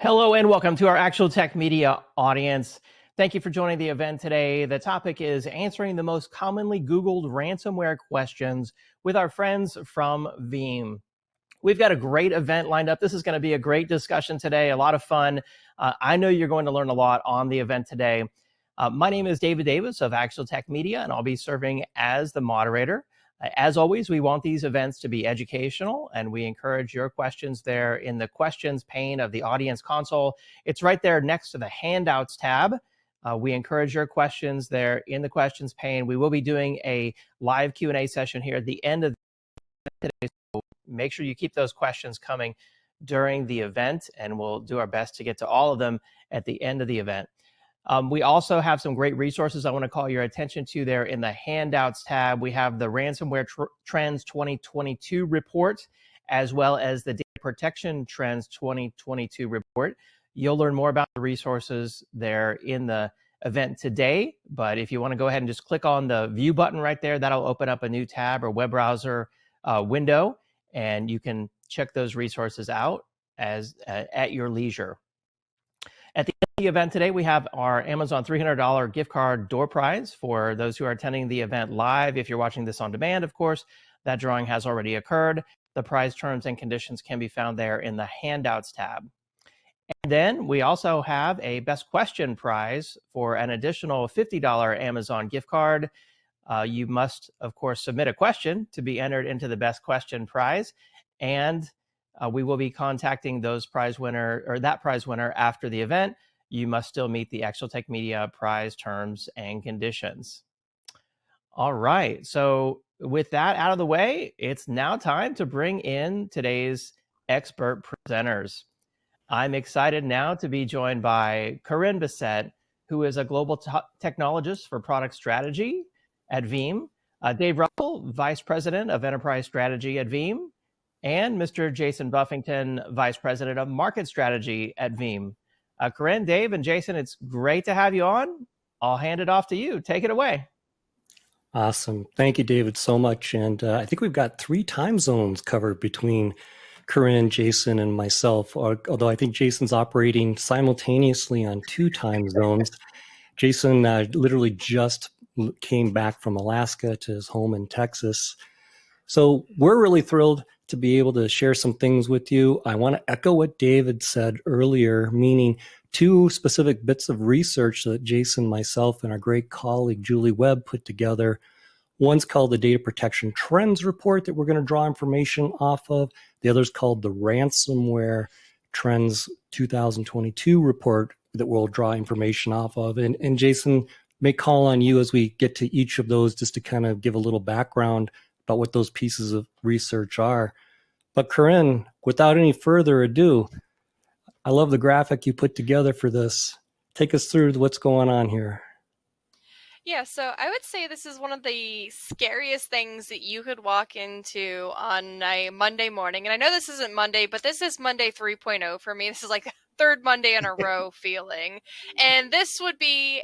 Hello and welcome to our Actual Tech Media audience. Thank you for joining the event today. The topic is answering the most commonly Googled ransomware questions with our friends from Veeam. We've got a great event lined up. This is going to be a great discussion today, a lot of fun. I know you're going to learn a lot on the event today. My name is David Davis of Actual Tech Media, and I'll be serving as the moderator. As always, we want these events to be educational, and we encourage your questions there in the questions pane of the audience console. It's right there next to the handouts tab. We encourage your questions there in the questions pane. We will be doing a live Q&A session here at the end of today, so make sure you keep those questions coming during the event, and we'll do our best to get to all of them at the end of the event. We also have some great resources I want to call your attention to there in the handouts tab. We have the Ransomware Trends 2022 report, as well as the Data Protection Trends 2022 report. You'll learn more about the resources there in the event today, but if you want to go ahead and just click on the view button right there, that'll open up a new tab or web browser window, and you can check those resources out at your leisure. At the end of the event today, we have our Amazon $300 gift card door prize for those who are attending the event live. If you're watching this on demand, of course, that drawing has already occurred. The prize terms and conditions can be found there in the handouts tab. And then we also have a best question prize for an additional $50 Amazon gift card. You must, of course, submit a question to be entered into the best question prize. And we will be contacting that prize winner after the event. You must still meet the Actual Tech Media prize terms and conditions. All right, so with that out of the way, it's now time to bring in today's expert presenters. I'm excited now to be joined by Corinne Bissett, who is a global technologist for product strategy at Veeam, Dave Russell, Vice President of Enterprise Strategy at Veeam, and Mr. Jason Buffington, Vice President of Market Strategy at Veeam. Corinne, Dave, and Jason, it's great to have you on. I'll hand it off to you. Take it away. Awesome. Thank you, David, so much. And I think we've got 3 time zones covered between Corinne, Jason, and myself, although I think Jason's operating simultaneously on 2 time zones. Jason literally just came back from Alaska to his home in Texas. So we're really thrilled to be able to share some things with you. I want to echo what David said earlier, meaning 2 specific bits of research that Jason, myself, and our great colleague Julie Webb put together. One's called the Data Protection Trends Report that we're going to draw information off of. The other's called the Ransomware Trends 2022 report that we'll draw information off of. And Jason, may call on you as we get to each of those just to kind of give a little background about what those pieces of research are. But Corinne, without any further ado, I love the graphic you put together for this. Take us through what's going on here. Yeah, so I would say this is one of the scariest things that you could walk into on a Monday morning. And I know this isn't Monday, but this is Monday 3.0 for me. This is like a third Monday in a row feeling. And this would be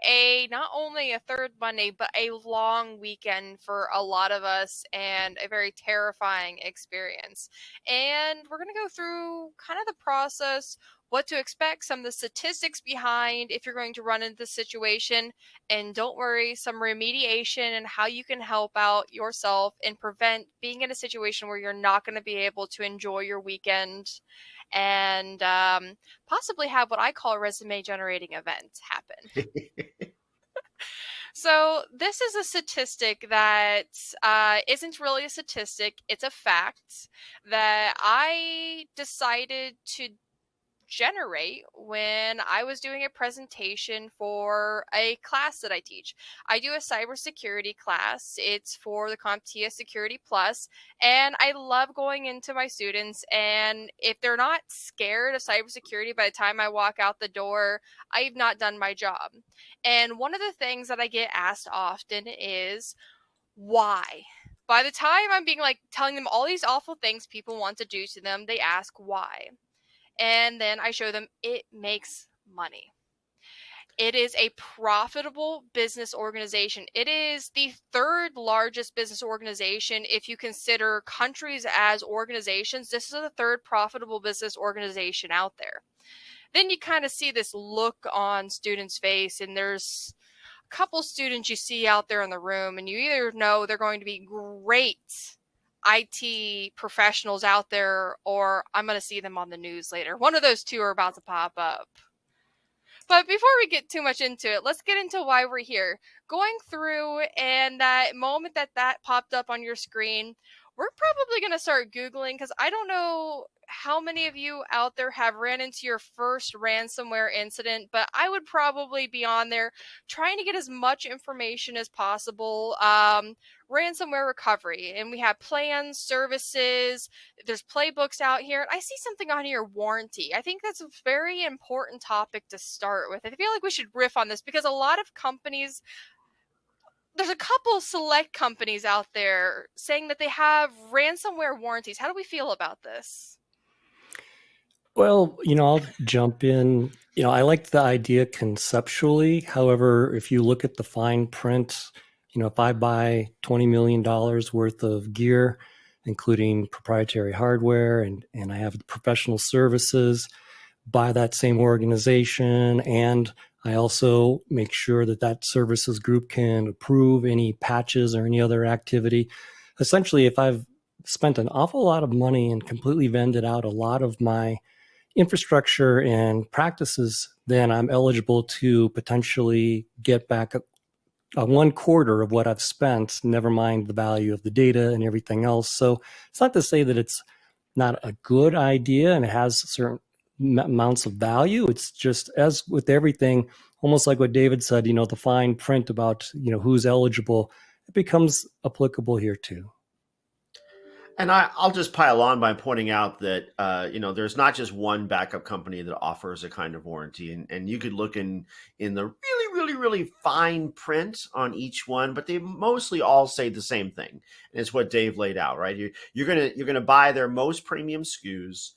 not only a third Monday, but a long weekend for a lot of us and a very terrifying experience. And we're going to go through kind of the process, what to expect, some of the statistics behind if you're going to run into this situation, and don't worry, some remediation and how you can help out yourself and prevent being in a situation where you're not going to be able to enjoy your weekend and possibly have what I call a resume generating event happen. So this is a statistic that isn't really a statistic. It's a fact that I decided to generate when I was doing a presentation for a class that I teach. I do a cybersecurity class. It's for the CompTIA Security Plus, and I love going into my students, and if they're not scared of cybersecurity by the time I walk out the door, I've not done my job. And one of the things that I get asked often is, why? By the time I'm being telling them all these awful things people want to do to them, they ask why. And then I show them it makes money. It is a profitable business organization. It is the 3rd largest business organization if you consider countries as organizations. This is the 3rd profitable business organization out there. then you kind of see this look on students' face, and there's a couple students you see out there in the room, and you either know they're going to be great IT professionals out there, or I'm going to see them on the news later. One of those two are about to pop up. But before we get too much into it, let's get into why we're here. Going through, and that moment that popped up on your screen, we're probably going to start Googling, because I don't know how many of you out there have ran into your first ransomware incident, but I would probably be on there trying to get as much information as possible. Ransomware recovery, and we have plans, services, there's playbooks out here. And I see something on here, warranty. I think that's a very important topic to start with. I feel like we should riff on this, because a lot of companies, there's a couple select companies out there saying that they have ransomware warranties. How do we feel about this? Well, I'll jump in. I like the idea conceptually. However, if you look at the fine print, if I buy $20 million worth of gear, including proprietary hardware, and I have professional services by that same organization, and I also make sure that that services group can approve any patches or any other activity. Essentially, if I've spent an awful lot of money and completely vended out a lot of my infrastructure and practices, then I'm eligible to potentially get back a 1/4 of what I've spent, never mind the value of the data and everything else. So it's not to say that it's not a good idea and it has certain amounts of value. It's just, as with everything, almost like what David said, the fine print about, who's eligible, it becomes applicable here too. And I'll just pile on by pointing out that, there's not just one backup company that offers a kind of warranty. And you could look in the really, really, really fine print on each one, but they mostly all say the same thing. And it's what Dave laid out, right? You're gonna buy their most premium SKUs.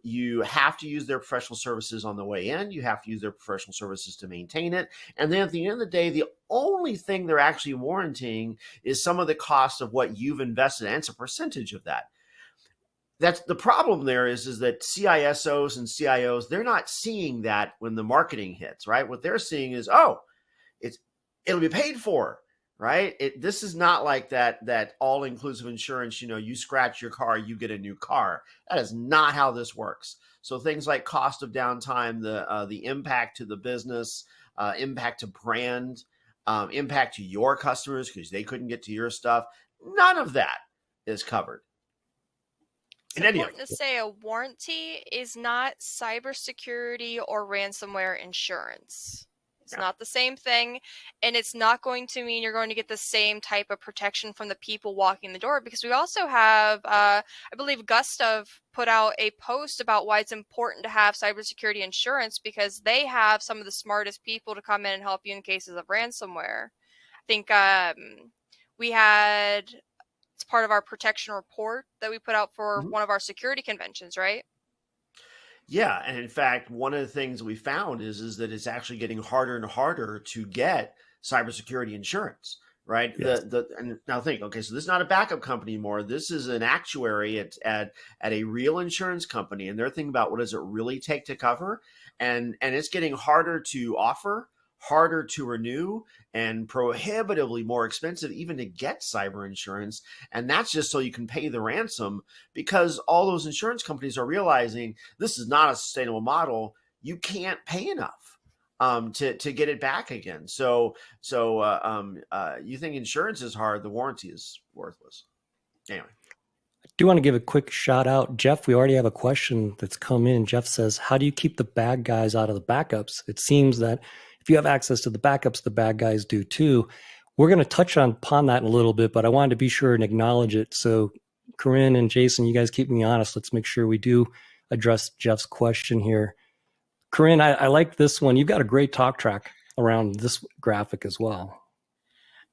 You have to use their professional services on the way in. You have to use their professional services to maintain it. And then at the end of the day, the only thing they're actually warranting is some of the cost of what you've invested, and it's a percentage of that. That's the problem. There is that CISOs and CIOs, they're not seeing that when the marketing hits, right? What they're seeing is, it'll be paid for. Right? This is not like that all-inclusive insurance, you scratch your car, you get a new car. That is not how this works. So things like cost of downtime, the impact to the business, impact to brand, impact to your customers because they couldn't get to your stuff, none of that is covered. It's important to say a warranty is not cybersecurity or ransomware insurance. It's not the same thing, and it's not going to mean you're going to get the same type of protection from the people walking the door, because we also have, I believe Gustav put out a post about why it's important to have cybersecurity insurance, because they have some of the smartest people to come in and help you in cases of ransomware. I think we had, it's part of our protection report that we put out for one of our security conventions, right? Yeah, and in fact, one of the things we found is that it's actually getting harder and harder to get cybersecurity insurance, right? Yes. And now think, okay, so this is not a backup company anymore. This is an actuary at a real insurance company, and they're thinking about what does it really take to cover, and it's getting harder to offer, harder to renew, and prohibitively more expensive even to get cyber insurance. And that's just so you can pay the ransom, because all those insurance companies are realizing this is not a sustainable model. You can't pay enough to get it back again. So you think insurance is hard, the warranty is worthless. Anyway. I do want to give a quick shout out. Jeff, we already have a question that's come in. Jeff says, how do you keep the bad guys out of the backups? It seems that if you have access to the backups, the bad guys do too. We're going to touch upon that in a little bit, but I wanted to be sure and acknowledge it. So Corinne and Jason, you guys keep me honest. Let's make sure we do address Jeff's question here. Corinne, I like this one. You've got a great talk track around this graphic as well.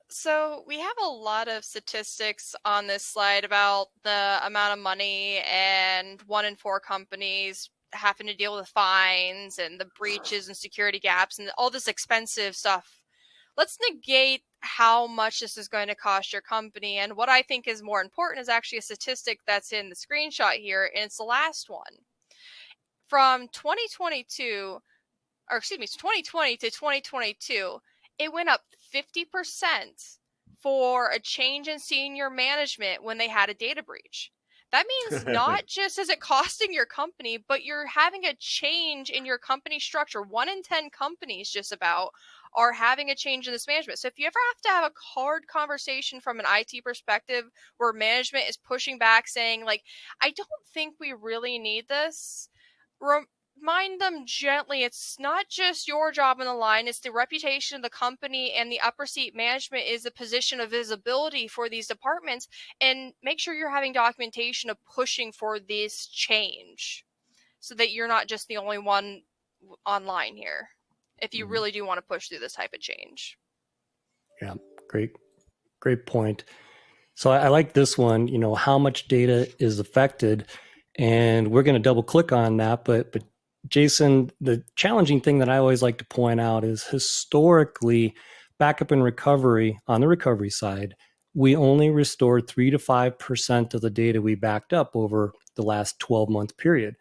So we have a lot of statistics on this slide about the amount of money, and 1 in 4 companies having to deal with fines and the breaches and security gaps and all this expensive stuff. Let's negate how much this is going to cost your company. And what I think is more important is actually a statistic that's in the screenshot here, and it's the last one. from 2022, or excuse me, 2020 to 2022, it went up 50% for a change in senior management when they had a data breach. That means not just is it costing your company, but you're having a change in your company structure. 1 in 10 companies just about are having a change in this management. So if you ever have to have a hard conversation from an IT perspective where management is pushing back saying like, I don't think we really need this, remind them gently it's not just your job on the line, it's the reputation of the company, and the upper seat management is a position of visibility for these departments, and make sure you're having documentation of pushing for this change so that you're not just the only one online here if you really do want to push through this type of change. Yeah, great point. So I like this one, how much data is affected, and we're going to double click on that. But Jason, the challenging thing that I always like to point out is historically, backup and recovery on the recovery side, we only restored 3 to 5% of the data we backed up over the last 12-month period.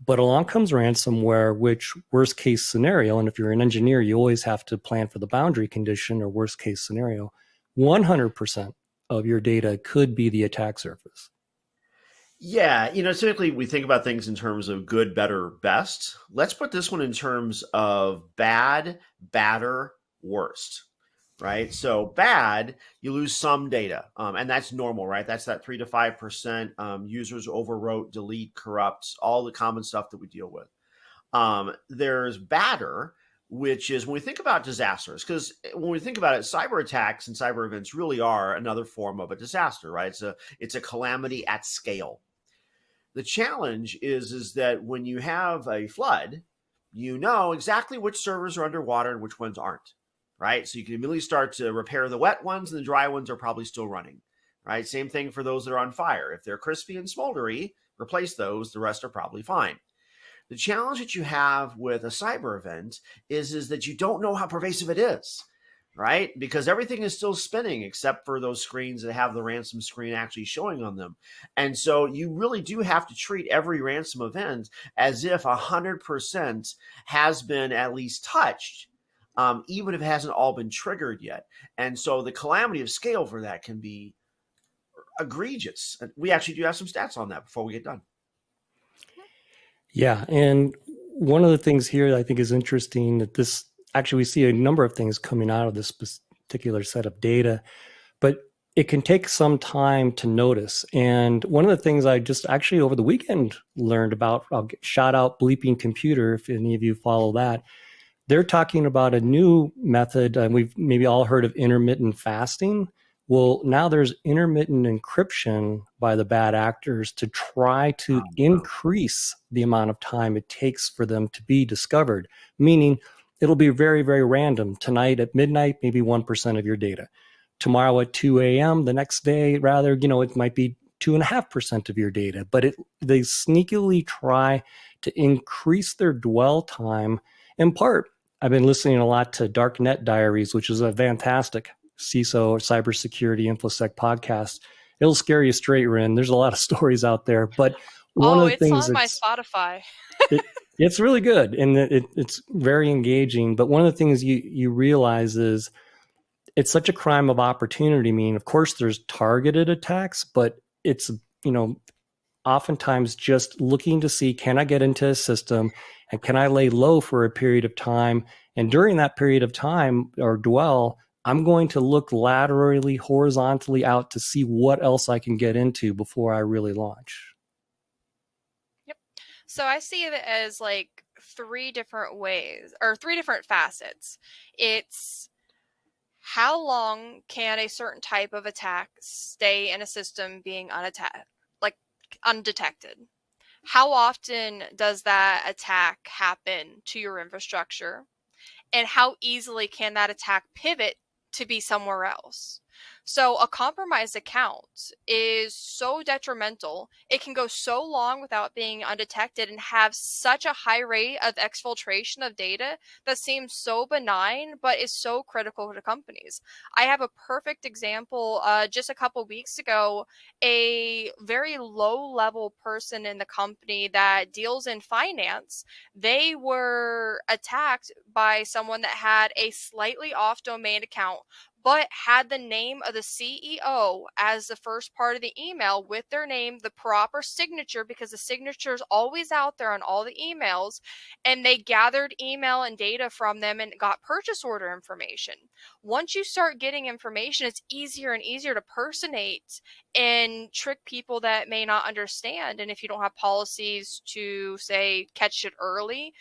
But along comes ransomware, which worst case scenario, and if you're an engineer, you always have to plan for the boundary condition or worst case scenario, 100% of your data could be the attack surface. Yeah, typically we think about things in terms of good, better, best. Let's put this one in terms of bad, badder, worst, right? So bad, you lose some data, and that's normal, right? That's that 3 to 5%. Users overwrote, delete, corrupt, all the common stuff that we deal with. There's badder, which is when we think about disasters, because when we think about it, cyber attacks and cyber events really are another form of a disaster, right? It's a calamity at scale. The challenge is that when you have a flood, you know exactly which servers are underwater and which ones aren't, right? So you can immediately start to repair the wet ones, and the dry ones are probably still running, right? Same thing for those that are on fire. If they're crispy and smoldery, replace those. The rest are probably fine. The challenge that you have with a cyber event is that you don't know how pervasive it is, right? Because everything is still spinning except for those screens that have the ransom screen actually showing on them. And so you really do have to treat every ransom event as if 100% has been at least touched, even if it hasn't all been triggered yet. And so the calamity of scale for that can be egregious. We actually do have some stats on that before we get done. Yeah, and one of the things here that I think is interesting that this actually we see a number of things coming out of this particular set of data, but it can take some time to notice. And one of the things I just actually over the weekend learned about, I'll shout out Bleeping Computer if any of you follow that. They're talking about a new method, and we've maybe all heard of intermittent fasting. Well, now there's intermittent encryption by the bad actors to try to increase the amount of time it takes for them to be discovered, meaning it'll be very, very random. Tonight at midnight, maybe 1% of your data. Tomorrow at 2 a.m., the next day, rather, it might be 2.5% of your data. But they sneakily try to increase their dwell time. In part, I've been listening a lot to Darknet Diaries, which is a fantastic CISO or cybersecurity InfoSec podcast. It'll scare you straight, Rin. There's a lot of stories out there, but one of the things on my Spotify. It's really good, and it's very engaging. But one of the things you realize is it's such a crime of opportunity. I mean, of course, there's targeted attacks, but it's oftentimes just looking to see, can I get into a system, and can I lay low for a period of time? And during that period of time or dwell, I'm going to look laterally, horizontally out to see what else I can get into before I really launch. Yep. So I see it as like 3 different ways or 3 different facets. It's how long can a certain type of attack stay in a system being undetected? How often does that attack happen to your infrastructure? And how easily can that attack pivot to be somewhere else? So a compromised account is so detrimental. It can go so long without being undetected and have such a high rate of exfiltration of data that seems so benign, but is so critical to companies. I have a perfect example. Just a couple weeks ago, a very low level person in the company that deals in finance, they were attacked by someone that had a slightly off domain account but had the name of the CEO as the first part of the email with their name, the proper signature, because the signature is always out there on all the emails. And they gathered email and data from them and got purchase order information. Once you start getting information, it's easier and easier to personate and trick people that may not understand. And if you don't have policies to, say, catch it early,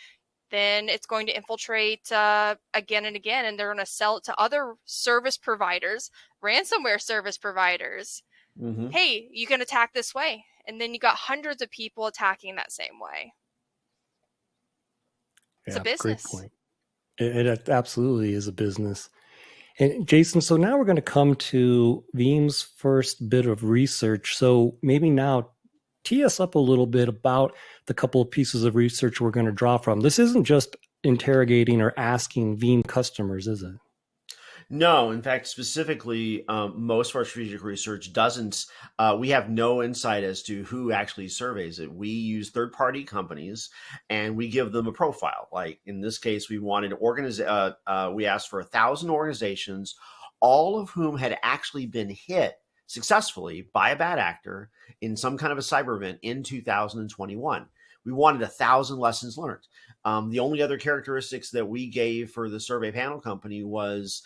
then it's going to infiltrate again and again, and they're going to sell it to other service providers, ransomware service providers. Mm-hmm. Hey, you can attack this way. And then you got hundreds of people attacking that same way. It's a business. Great point. It absolutely is a business. And Jason, so now we're going to come to Veeam's first bit of research. So maybe now tee us up a little bit about the couple of pieces of research we're going to draw from. This isn't just interrogating or asking Veeam customers, is it? No, in fact, specifically, most of our strategic research doesn't. We have no insight as to who actually surveys it. We use third-party companies, and we give them a profile. Like in this case, we wanted we asked for 1,000 organizations, all of whom had actually been hit successfully by a bad actor in some kind of a cyber event in 2021. We wanted 1,000 lessons learned. The only other characteristics that we gave for the survey panel company was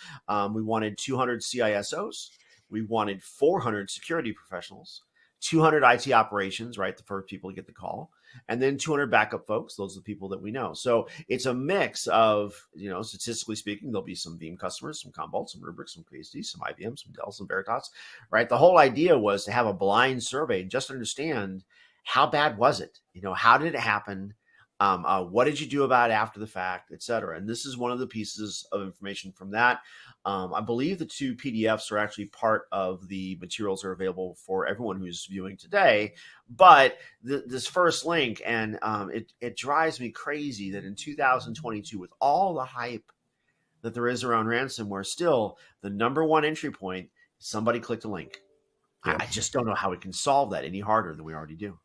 we wanted 200 CISOs, we wanted 400 security professionals, 200 IT operations, right, the first people to get the call, and then 200 backup folks. Those are the people that we know. So it's a mix of, statistically speaking, there'll be some Veeam customers, some Commvault, some Rubrik, some KSD, some IBM, some Dell, some Veritas, right? The whole idea was to have a blind survey and just understand how bad was it? How did it happen? What did you do about it after the fact, et cetera? And this is one of the pieces of information from that. I believe the 2 PDFs are actually part of the materials that are available for everyone who's viewing today. But this first link, and it drives me crazy that in 2022, with all the hype that there is around ransomware, still the number one entry point, somebody clicked a link. Yeah. I just don't know how we can solve that any harder than we already do.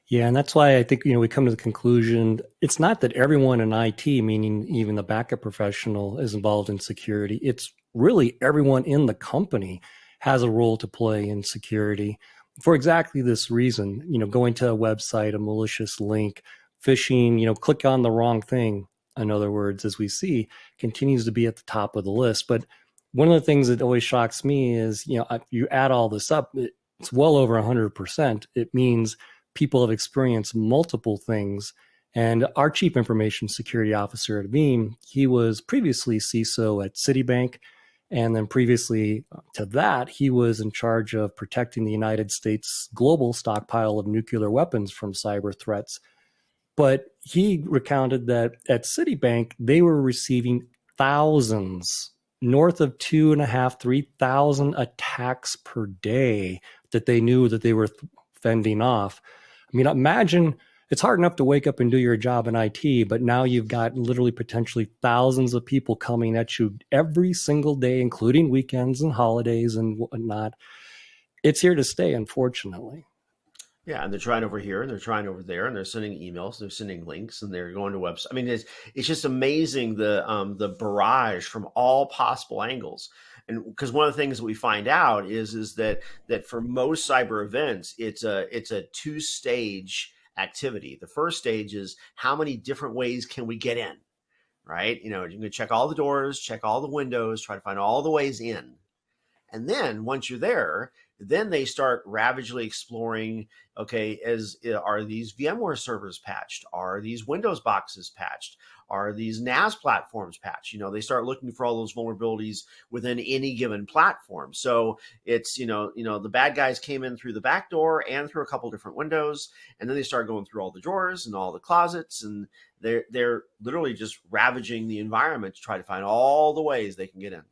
Yeah, and that's why I think, we come to the conclusion, it's not that everyone in IT, meaning even the backup professional, is involved in security. It's really everyone in the company has a role to play in security for exactly this reason. Going to a website, a malicious link, phishing, click on the wrong thing, in other words, as we see, continues to be at the top of the list. But one of the things that always shocks me is, if you add all this up, it's well over 100%. It means people have experienced multiple things. And our chief information security officer at Veeam, he was previously CISO at Citibank. And then previously to that, he was in charge of protecting the United States global stockpile of nuclear weapons from cyber threats. But he recounted that at Citibank, they were receiving thousands, north of 2,500, 3,000 attacks per day that they knew that they were fending off. I mean, imagine it's hard enough to wake up and do your job in IT, but now you've got literally potentially thousands of people coming at you every single day, including weekends and holidays and whatnot. It's here to stay, unfortunately. Yeah, and they're trying over here, and they're trying over there, and they're sending emails, they're sending links, and they're going to websites. I mean, it's just amazing the barrage from all possible angles. And because one of the things that we find out is that for most cyber events, it's a 2-stage activity. The first stage is how many different ways can we get in, right? You can check all the doors, check all the windows, try to find all the ways in. And then once you're there, then they start ravagely exploring, okay, are these VMware servers patched? Are these Windows boxes patched? Are these NAS platforms patched? They start looking for all those vulnerabilities within any given platform. So it's, the bad guys came in through the back door and through a couple different windows, and then they start going through all the drawers and all the closets, and they're literally just ravaging the environment to try to find all the ways they can get in.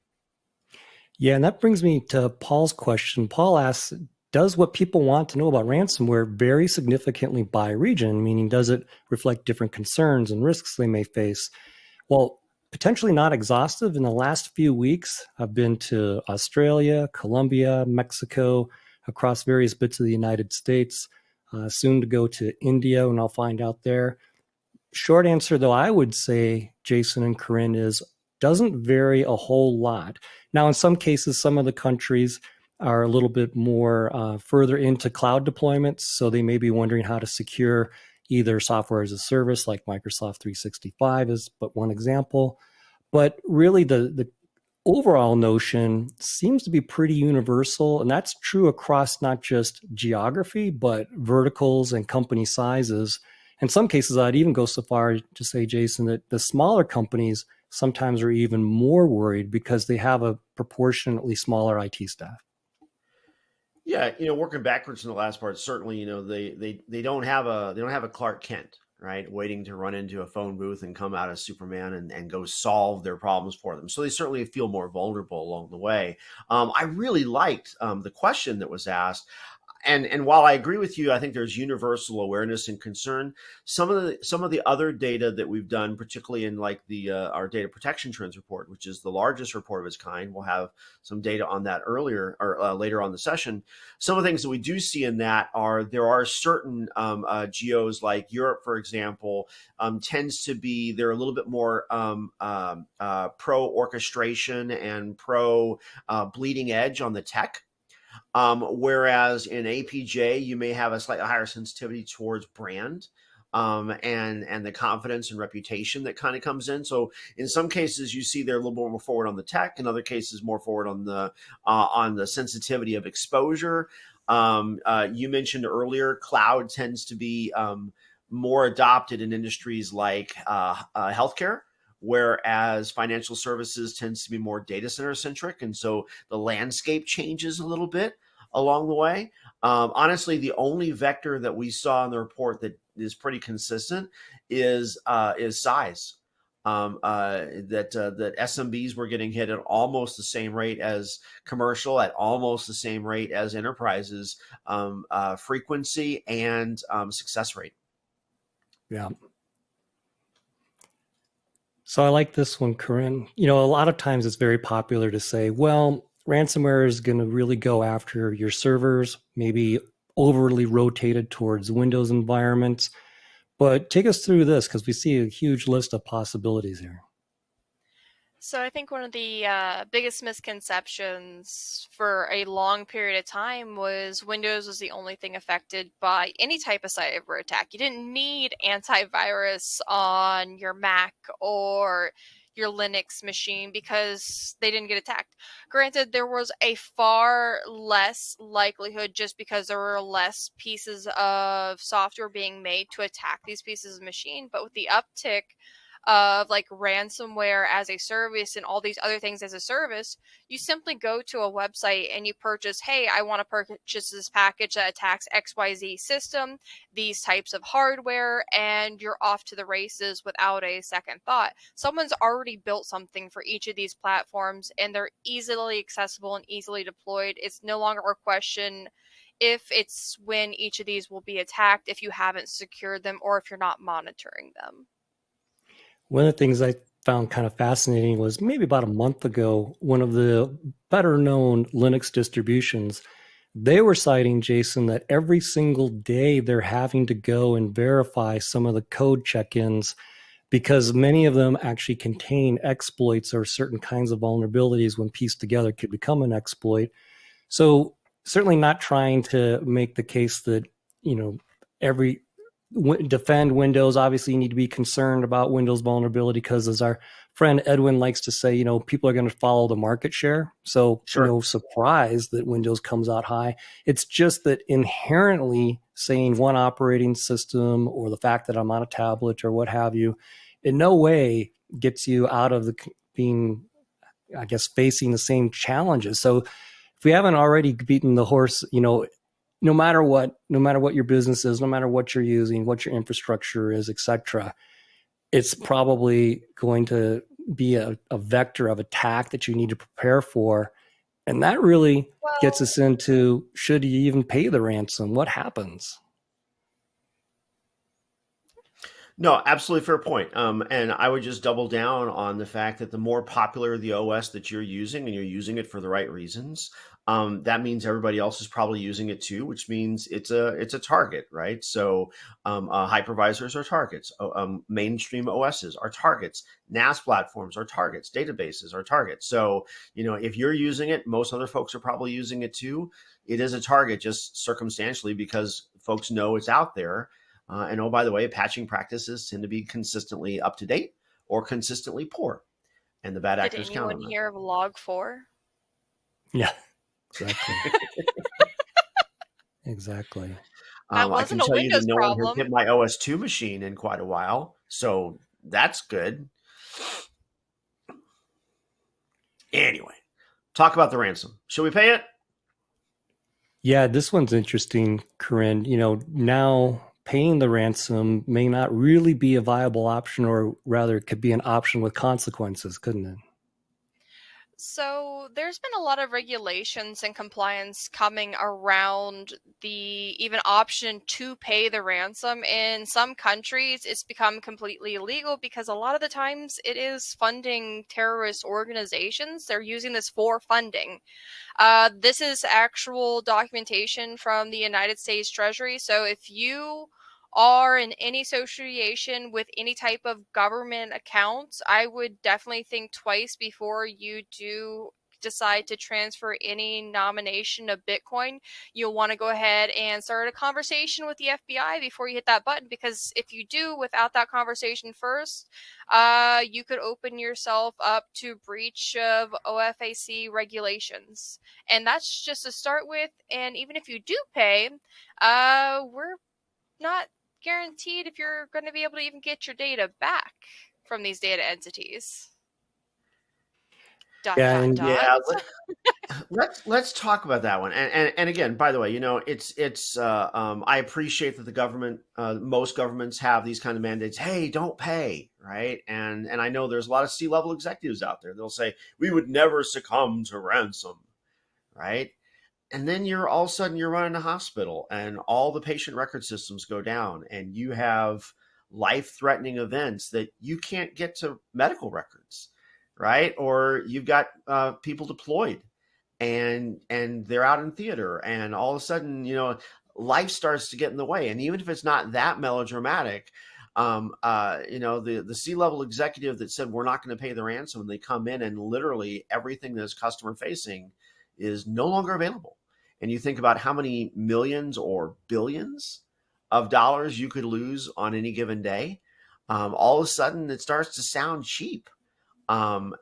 Yeah, and that brings me to Paul's question. Paul asks, does what people want to know about ransomware vary significantly by region? Meaning, does it reflect different concerns and risks they may face? Well, potentially not exhaustive. In the last few weeks, I've been to Australia, Colombia, Mexico, across various bits of the United States, soon to go to India, and I'll find out there. Short answer, though, I would say, Jason and Corinne, is doesn't vary a whole lot. Now, in some cases, some of the countries are a little bit more further into cloud deployments, so they may be wondering how to secure either software as a service like Microsoft 365 is but one example. But really, the overall notion seems to be pretty universal, and that's true across not just geography, but verticals and company sizes. In some cases, I'd even go so far to say, Jason, that the smaller companies sometimes are even more worried because they have a proportionately smaller IT staff. Yeah, working backwards in the last part, certainly, they don't have a Clark Kent, right, waiting to run into a phone booth and come out as Superman and go solve their problems for them. So they certainly feel more vulnerable along the way. I really liked the question that was asked. And while I agree with you, I think there's universal awareness and concern. Some of the other data that we've done, particularly in like our data protection trends report, which is the largest report of its kind, we'll have some data on that earlier or later on the session. Some of the things that we do see in that there are certain geos like Europe, for example, tends to be they're a little bit more pro orchestration and pro bleeding edge on the tech. Whereas in APJ, you may have a slightly higher sensitivity towards brand and the confidence and reputation that kind of comes in. So in some cases, you see they're a little more forward on the tech. In other cases, more forward on the sensitivity of exposure. You mentioned earlier, cloud tends to be more adopted in industries like healthcare, whereas financial services tends to be more data center centric. And so the landscape changes a little bit along the way. Honestly, the only vector that we saw in the report that is pretty consistent is size. That SMBs were getting hit at almost the same rate as commercial, at almost the same rate as enterprises, frequency and success rate. Yeah. So I like this one, Corinne. A lot of times it's very popular to say, well, ransomware is going to really go after your servers, maybe overly rotated towards Windows environments. But take us through this because we see a huge list of possibilities here. So I think one of the biggest misconceptions for a long period of time was Windows was the only thing affected by any type of cyber attack. You didn't need antivirus on your Mac or your Linux machine because they didn't get attacked. Granted, there was a far less likelihood just because there were less pieces of software being made to attack these pieces of machine, but with the uptick of like ransomware as a service and all these other things as a service, you simply go to a website and you purchase, hey, I want to purchase this package that attacks XYZ system, these types of hardware, and you're off to the races without a second thought. Someone's already built something for each of these platforms and they're easily accessible and easily deployed. It's no longer a question if it's when each of these will be attacked if you haven't secured them or if you're not monitoring them. One of the things I found kind of fascinating was maybe about a month ago, one of the better known Linux distributions, they were citing, Jason, that every single day they're having to go and verify some of the code check-ins because many of them actually contain exploits or certain kinds of vulnerabilities when pieced together could become an exploit. So certainly not trying to make the case that, defend Windows. Obviously, you need to be concerned about Windows vulnerability because, as our friend Edwin likes to say, people are going to follow the market share. So Sure. No surprise that Windows comes out high. It's just that inherently saying one operating system or the fact that I'm on a tablet or what have you, in no way gets you out of being, I guess, facing the same challenges. So if we haven't already beaten the horse, no matter what your business is, no matter what you're using, what your infrastructure is, et cetera, it's probably going to be a vector of attack that you need to prepare for. And that really gets Well, us into, should you even pay the ransom? What happens? No, absolutely fair point. And I would just double down on the fact that the more popular the OS that you're using, and you're using it for the right reasons, that means everybody else is probably using it too, which means it's a target, right? So hypervisors are targets, mainstream OSs are targets, NAS platforms are targets, databases are targets. So if you're using it, most other folks are probably using it too. It is a target just circumstantially because folks know it's out there. And oh, by the way, patching practices tend to be consistently up to date or consistently poor, and the bad did actors count anyone on that. hear of Log4? Yeah, exactly. Exactly. That I can wasn't a tell you that Windows no one has problem. hit my OS2 machine in quite a while, so that's good. Anyway, talk about the ransom. Should we pay it? Yeah, this one's interesting, Corinne. Now paying the ransom may not really be a viable option, or rather, it could be an option with consequences, couldn't it? So there's been a lot of regulations and compliance coming around the even option to pay the ransom. In some countries, it's become completely illegal because a lot of the times it is funding terrorist organizations. They're using this for funding. This is actual documentation from the United States Treasury. So if you are in any association with any type of government accounts, I would definitely think twice before you do decide to transfer any nomination of Bitcoin. You'll want to go ahead and start a conversation with the FBI before you hit that button, because if you do without that conversation first, you could open yourself up to breach of OFAC regulations. And that's just to start with. And even if you do pay, we're not guaranteed if you're going to be able to even get your data back from these data entities. Dot, Yeah, dot, and dot. Yeah, let's talk about that one. And again, by the way, it's I appreciate that the government, most governments have these kind of mandates. Hey, don't pay, right? And I know there's a lot of C-level executives out there. They'll say we would never succumb to ransom, right? And then all of a sudden you're running a hospital and all the patient record systems go down and you have life-threatening events that you can't get to medical records, right? Or you've got people deployed and they're out in theater and all of a sudden, life starts to get in the way. And even if it's not that melodramatic, the C-level executive that said we're not going to pay the ransom, they come in and literally everything that is customer facing is no longer available. And you think about how many millions or billions of dollars you could lose on any given day. All of a sudden, it starts to sound cheap, and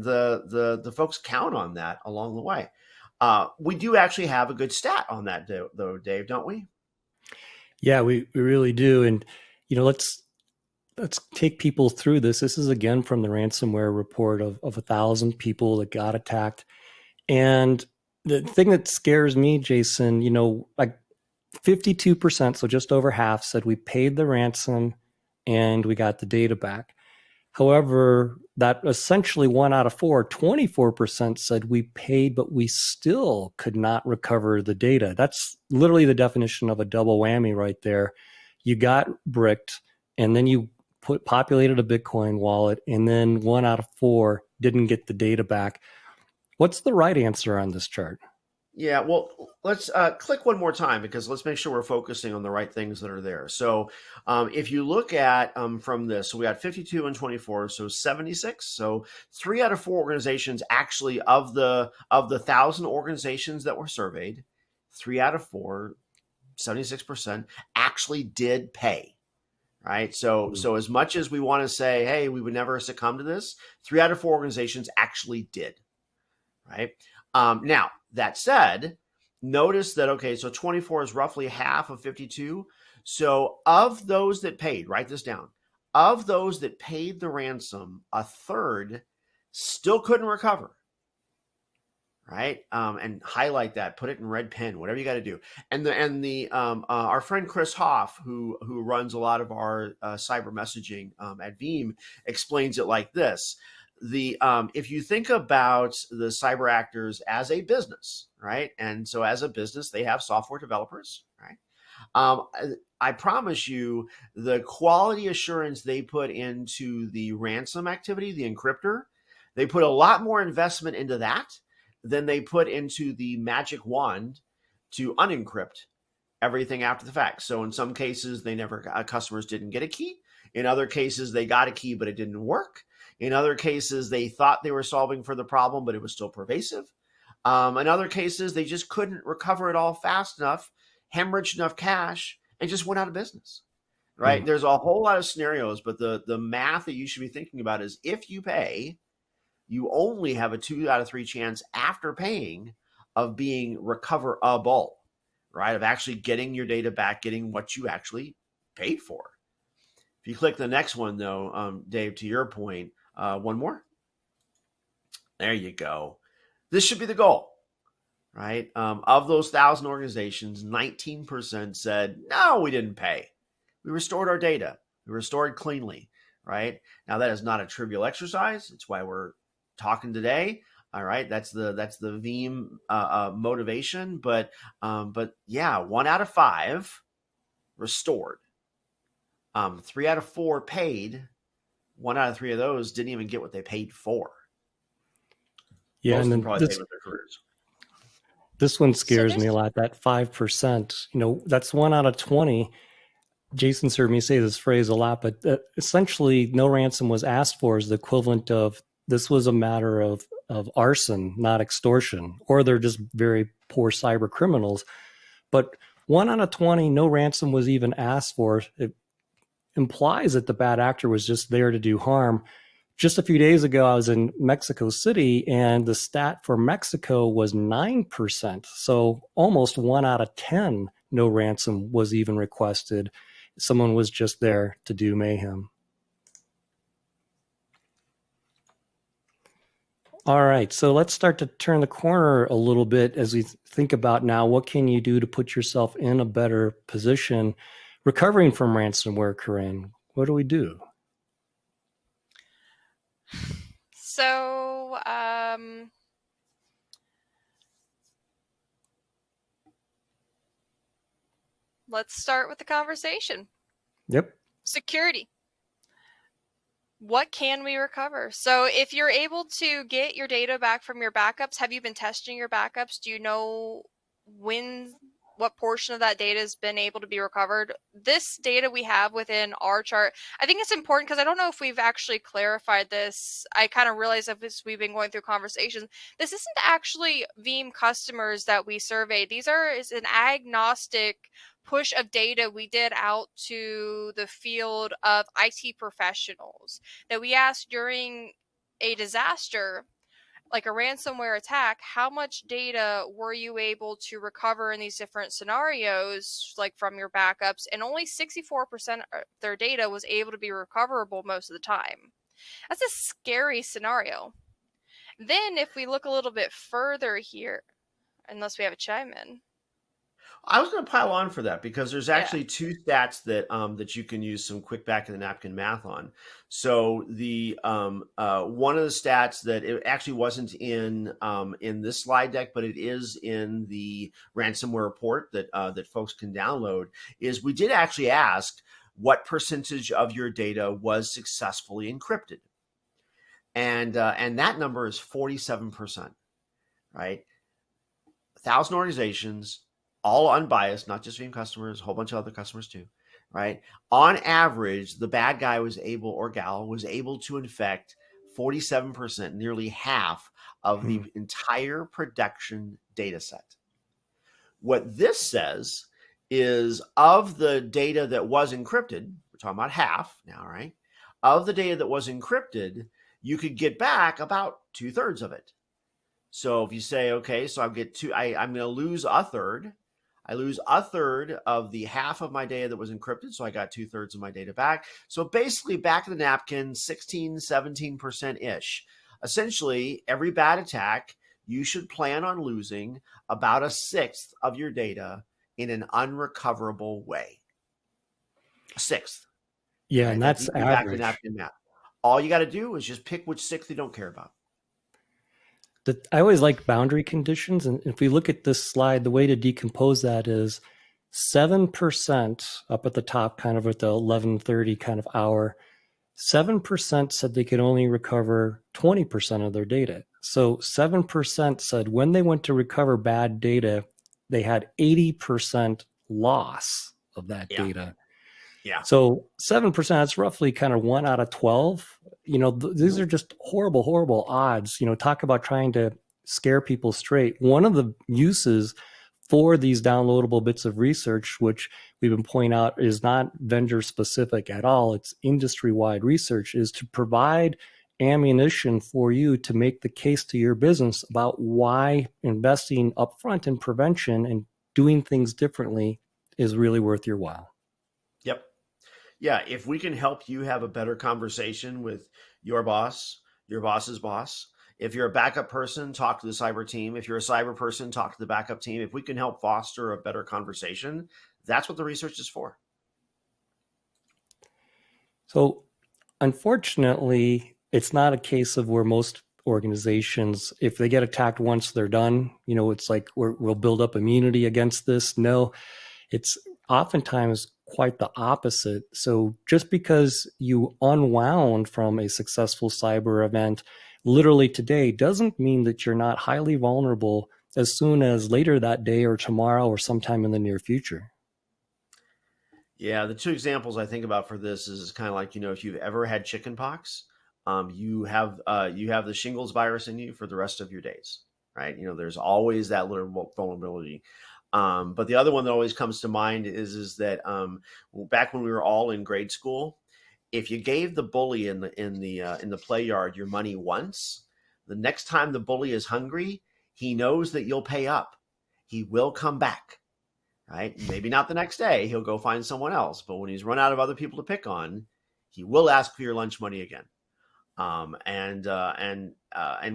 the folks count on that along the way. We do actually have a good stat on that, though, Dave, don't we? yeah, we really do. And let's take people through this. This is again from the ransomware report of 1,000 people that got attacked. And the thing that scares me, Jason, like 52%, so just over half, said we paid the ransom and we got the data back. However, that essentially 1 out of 4, 24% said we paid, but we still could not recover the data. That's literally the definition of a double whammy right there. You got bricked, and then you populated a Bitcoin wallet, and then 1 out of 4 didn't get the data back. What's the right answer on this chart? Yeah, well, let's click one more time because let's make sure we're focusing on the right things that are there. So if you look at from this, so we got 52 and 24, so 76. So 3 out of 4 organizations actually of the 1,000 organizations that were surveyed, 3 out of 4, 76% actually did pay. Right. So as much as we want to say, hey, we would never succumb to this, 3 out of 4 organizations actually did. Right. Now, that said, notice that, okay, so 24 is roughly half of 52. So of those that paid, write this down, of those that paid the ransom, a third still couldn't recover. Right. And highlight that, put it in red pen, whatever you got to do. And our friend Chris Hoff, who runs a lot of our cyber messaging at Veeam, explains it like this. if you think about the cyber actors as a business, right? And so as a business, they have software developers, right? I promise you the quality assurance they put into the ransom activity, the encryptor, they put a lot more investment into that than they put into the magic wand to unencrypt everything after the fact. So in some cases, customers didn't get a key. In other cases, they got a key, but it didn't work. In other cases, they thought they were solving for the problem, but it was still pervasive. In other cases, they just couldn't recover it all fast enough, hemorrhaged enough cash, and just went out of business, right? There's a whole lot of scenarios, but the math that you should be thinking about is if you pay, you only have a 2 out of 3 chance after paying of being recoverable, right? Of actually getting your data back, getting what you actually paid for. If you click the next one, though, Dave, to your point, one more. There you go. This should be the goal, right? Of those 1,000 organizations, 19% said, no, we didn't pay. We restored our data. We restored cleanly, right? Now, that is not a trivial exercise. It's why we're talking today. All right, that's the Veeam motivation, but yeah, 1 out of 5 restored. 3 out of 4 paid. 1 out of 3 of those didn't even get what they paid for. Yeah, Most and then probably paid with their careers. This one scares me a lot. That 5%. That's 1 out of 20. Jason's heard me say this phrase a lot, but essentially, no ransom was asked for is the equivalent of this was a matter of arson, not extortion, or they're just very poor cyber criminals. But 1 out of 20, no ransom was even asked for. It implies that the bad actor was just there to do harm. Just a few days ago, I was in Mexico City, and the stat for Mexico was 9%. So almost 1 out of 10, no ransom was even requested. Someone was just there to do mayhem. All right, so let's start to turn the corner a little bit as we think about now, what can you do to put yourself in a better position recovering from ransomware, Corinne? What do we do? So, let's start with the conversation. Yep. Security. What can we recover? So if you're able to get your data back from your backups, have you been testing your backups? Do you know what portion of that data has been able to be recovered? This data we have within our chart, I think it's important because I don't know if we've actually clarified this. I kind of realized as we've been going through conversations, this isn't actually Veeam customers that we surveyed. Is an agnostic push of data we did out to the field of IT professionals that we asked during a disaster, like a ransomware attack, how much data were you able to recover in these different scenarios, like from your backups? And only 64% of their data was able to be recoverable most of the time. That's a scary scenario. Then if we look a little bit further here, unless we have a chime in. I was going to pile on for that because there's actually 2 stats that you can use some quick back of the napkin math on. So the one of the stats that it actually wasn't in this slide deck, but it is in the ransomware report that folks can download, is we did actually ask what percentage of your data was successfully encrypted, and that number is 47%. Right, 1,000 organizations. All unbiased, not just Veeam customers, a whole bunch of other customers too, right? On average, the bad guy was able to infect 47%, nearly half of the entire production data set. What this says is of the data that was encrypted, we're talking about half now, right? Of the data that was encrypted, you could get back about 2/3 of it. So if you say, okay, so I'm going to lose a third. I lose a third of the half of my data that was encrypted. So I got 2/3 of my data back. So basically back of the napkin, 16, 17%-ish. Essentially, every bad attack, you should plan on losing about 1/6 of your data in an unrecoverable way. 1/6. Yeah, right? and that's average. Back of the napkin math. all you got to do is just pick which 6 they don't care about. I always like boundary conditions. And if we look at this slide, the way to decompose that is 7% up at the top, kind of at the 11:30 kind of hour, 7% said they could only recover 20% of their data. So 7% said when they went to recover bad data, they had 80% loss of that data. Yeah. So 7%, that's roughly kind of 1 out of 12. These are just horrible, horrible odds. Talk about trying to scare people straight. One of the uses for these downloadable bits of research, which we've been pointing out is not vendor specific at all, it's industry-wide research, is to provide ammunition for you to make the case to your business about why investing upfront in prevention and doing things differently is really worth your while. Yep. Yeah, if we can help you have a better conversation with your boss, your boss's boss. If you're a backup person, talk to the cyber team. If you're a cyber person, talk to the backup team. If we can help foster a better conversation, that's what the research is for. So unfortunately, it's not a case of where most organizations, if they get attacked once, they're done. It's like we'll build up immunity against this. No, it's oftentimes quite the opposite. So just because you unwound from a successful cyber event literally today doesn't mean that you're not highly vulnerable as soon as later that day or tomorrow or sometime in the near future. Yeah, the 2 examples I think about for this is kind of like, if you've ever had chickenpox, you have the shingles virus in you for the rest of your days, right? There's always that little vulnerability. But the other one that always comes to mind is that back when we were all in grade school, if you gave the bully in the play yard your money once, the next time the bully is hungry, he knows that you'll pay up. He will come back, right? Maybe not the next day. He'll go find someone else. But when he's run out of other people to pick on, he will ask for your lunch money again. And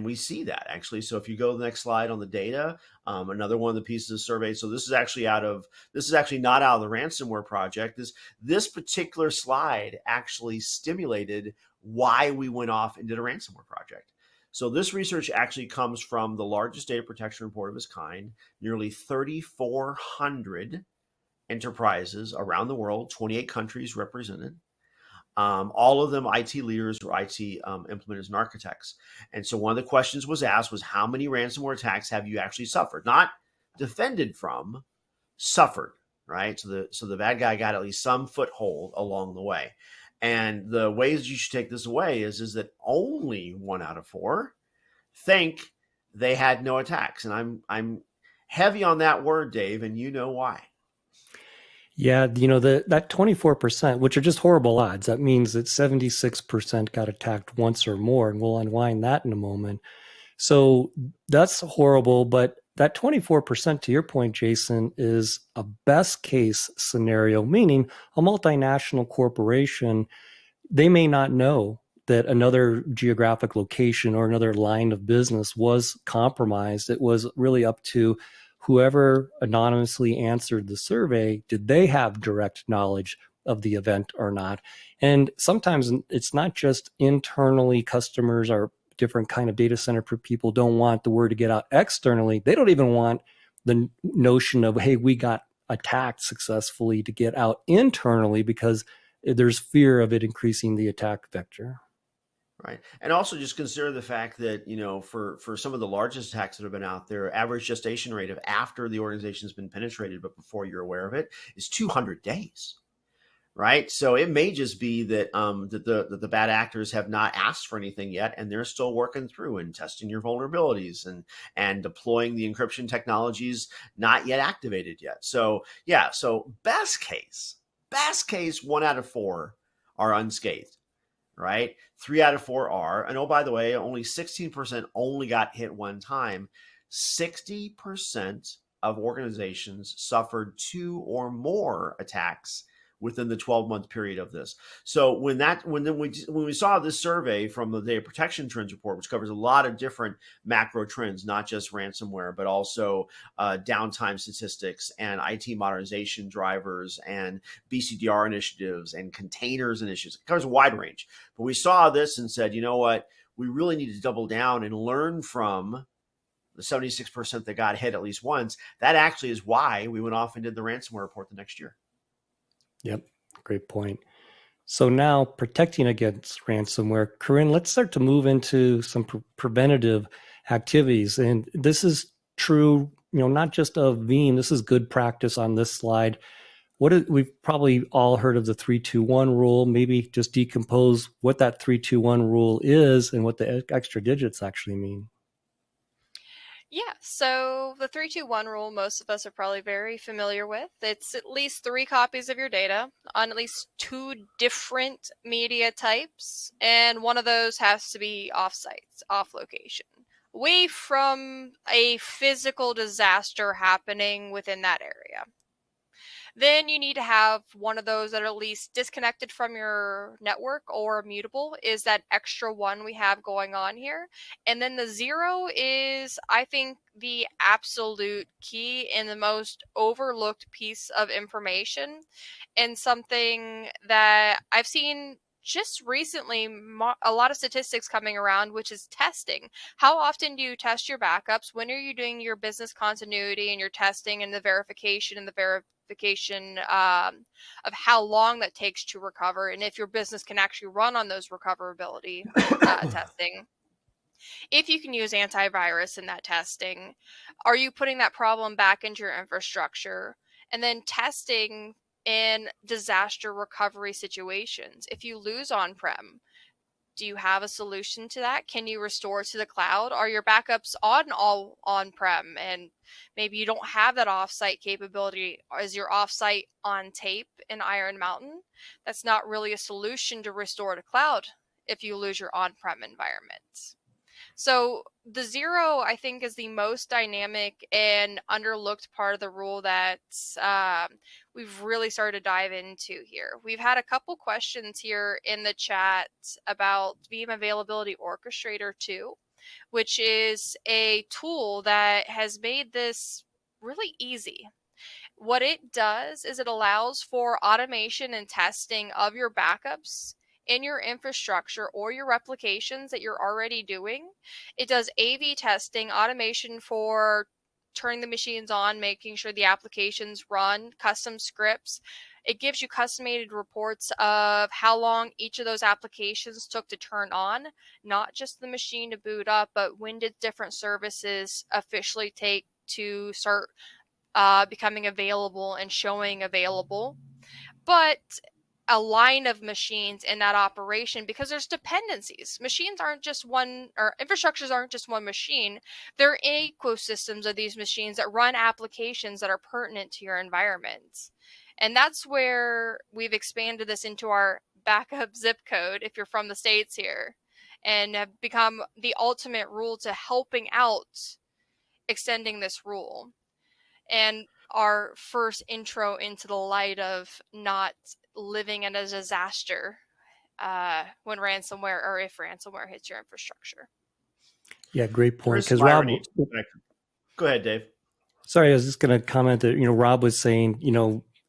we see that actually. So if you go to the next slide on the data, another one of the pieces of survey. So this is actually not out of the ransomware project. This particular slide actually stimulated why we went off and did a ransomware project. So this research actually comes from the largest data protection report of its kind, nearly 3,400 enterprises around the world, 28 countries represented. All of them IT leaders or IT implementers and architects. And so one of the questions was asked was, how many ransomware attacks have you actually suffered? Not defended from, suffered, right? So the bad guy got at least some foothold along the way. And the ways you should take this away is that only 1 out of 4 think they had no attacks. And I'm heavy on that word, Dave, and you know why. Yeah, that 24%, which are just horrible odds, that means that 76% got attacked once or more, and we'll unwind that in a moment. So that's horrible, but that 24%, to your point, Jason, is a best case scenario, meaning a multinational corporation, they may not know that another geographic location or another line of business was compromised. It was really up to whoever anonymously answered the survey. Did they have direct knowledge of the event or not? And sometimes it's not just internally, customers or different kind of data center people don't want the word to get out externally. They don't even want the notion of, hey, we got attacked successfully to get out internally because there's fear of it increasing the attack vector. Right. And also just consider the fact that, for some of the largest attacks that have been out there, average gestation rate of after the organization's been penetrated, but before you're aware of it, is 200 days. Right. So it may just be that that the bad actors have not asked for anything yet, and they're still working through and testing your vulnerabilities and deploying the encryption technologies not yet activated yet. So yeah. So best case 1 out of 4 are unscathed. Right? 3 out of 4 are. And oh, by the way, only 16% only got hit one time. 60% of organizations suffered 2 or more attacks within the 12-month period of this. So when we saw this survey from the Data Protection Trends Report, which covers a lot of different macro trends, not just ransomware, but also downtime statistics and IT modernization drivers and BCDR initiatives and containers initiatives, it covers a wide range. But we saw this and said, you know what, we really need to double down and learn from the 76% that got hit at least once. That actually is why we went off and did the ransomware report the next year. Yep, great point. So now protecting against ransomware, Corinne, let's start to move into some preventative activities. And this is true, not just of Veeam. This is good practice on this slide. We've probably all heard of the 3-2-1 rule. Maybe just decompose what that 3-2-1 rule is and what the extra digits actually mean. Yeah, so the 3-2-1 rule, most of us are probably very familiar with. It's at least 3 copies of your data on at least 2 different media types, and one of those has to be off-site, off-location, away from a physical disaster happening within that area. Then you need to have one of those that are at least disconnected from your network or mutable, is that extra one we have going on here. And then the 0 is, I think, the absolute key and the most overlooked piece of information, and something that I've seen just recently, a lot of statistics coming around, which is testing. How often do you test your backups? When are you doing your business continuity and your testing and the verification and the verification of how long that takes to recover, and if your business can actually run on those recoverability testing? If you can use antivirus in that testing, are you putting that problem back into your infrastructure? And then testing in disaster recovery situations. If you lose on-prem, do you have a solution to that? Can you restore to the cloud? Are your backups all on-prem, and maybe you don't have that off-site capability? Is your off-site on tape in Iron Mountain? That's not really a solution to restore to cloud if you lose your on-prem environment. So the 0, I think, is the most dynamic and underlooked part of the rule that we've really started to dive into here. We've had a couple questions here in the chat about Veeam Availability Orchestrator 2, which is a tool that has made this really easy. What it does is it allows for automation and testing of your backups in your infrastructure or your replications that you're already doing. It does AV testing, automation for turning the machines on, making sure the applications run, custom scripts. It gives you customated reports of how long each of those applications took to turn on, not just the machine to boot up, but when did different services officially take to start becoming available and showing available. But a line of machines in that operation, because there's dependencies. Machines aren't just one, or infrastructures aren't just one machine. They're ecosystems of these machines that run applications that are pertinent to your environment. And that's where we've expanded this into our backup zip code, if you're from the States here, and have become the ultimate rule to helping out extending this rule. And our first intro into the light of not living in a disaster when ransomware, or if ransomware hits your infrastructure. Yeah, great point. Because Rob, go ahead, Dave. Sorry, I was just going to comment that Rob was saying,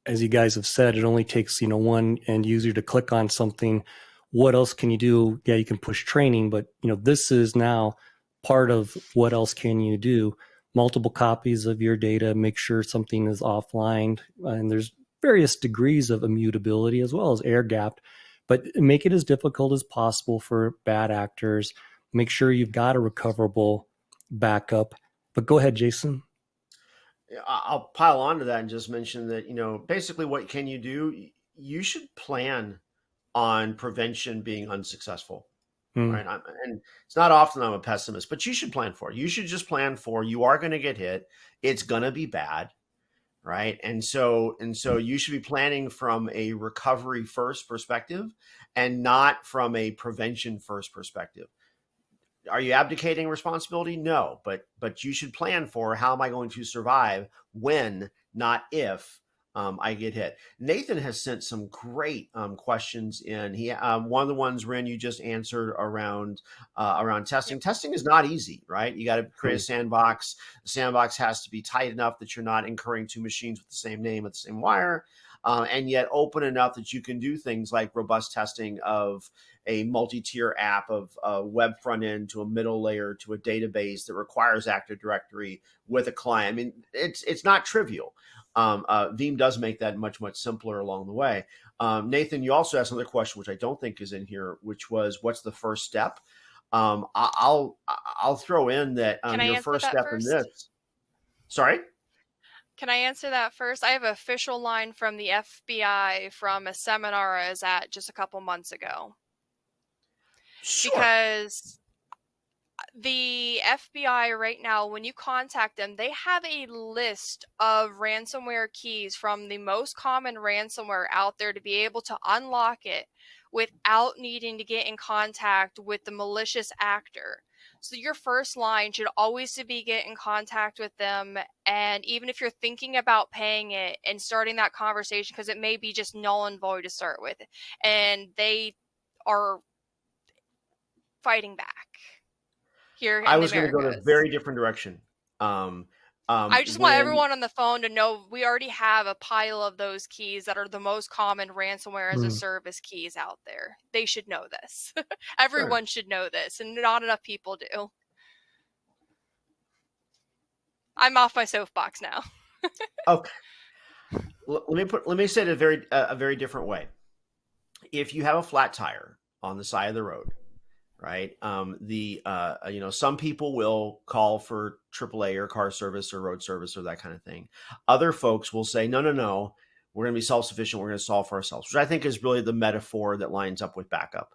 as you guys have said, it only takes one end user to click on something. What else can you do? Yeah, you can push training, but this is now part of what else can you do. Multiple copies of your data, make sure something is offline, and there's various degrees of immutability as well as air gapped, but make it as difficult as possible for bad actors. Make sure you've got a recoverable backup. But go ahead, Jason. I'll pile on to that and just mention that, basically what can you do? You should plan on prevention being unsuccessful. Right. And it's not often I'm a pessimist, but you should plan for it. You should just plan for, you are going to get hit. It's going to be bad. Right. And so you should be planning from a recovery first perspective and not from a prevention first perspective. Are you abdicating responsibility? No, but you should plan for, how am I going to survive when, not if, I get hit. Nathan has sent some great questions in. He one of the ones, Ren, you just answered around testing. Yep. Testing is not easy, right? You got to create a sandbox. The sandbox has to be tight enough that you're not incurring two machines with the same name at the same wire, and yet open enough that you can do things like robust testing of a multi-tier app, of a web front end to a middle layer to a database that requires Active Directory with a client. I mean, it's not trivial. Veeam does make that much simpler along the way. Nathan, you also asked another question, which I don't think is in here, which was, what's the first step? I'll throw in that your first step in this. Sorry? Can I answer that first? I have an official line from the FBI from a seminar I was at just a couple months ago. Sure. Because the FBI right now, when you contact them, they have a list of ransomware keys from the most common ransomware out there to be able to unlock it without needing to get in contact with the malicious actor. So your first line should always be get in contact with them. And even if you're thinking about paying it and starting that conversation, because it may be just null and void to start with, and they are fighting back. Here I was going to go in a very different direction. I just want everyone on the phone to know we already have a pile of those keys that are the most common ransomware as a service keys out there. They should know this. Everyone should know this, and not enough people do. I'm off my soapbox now. Okay. Let me say it a very different way. If you have a flat tire on the side of the road, right? Some people will call for AAA or car service or road service or that kind of thing. Other folks will say, no, we're going to be self-sufficient. We're going to solve for ourselves, which I think is really the metaphor that lines up with backup.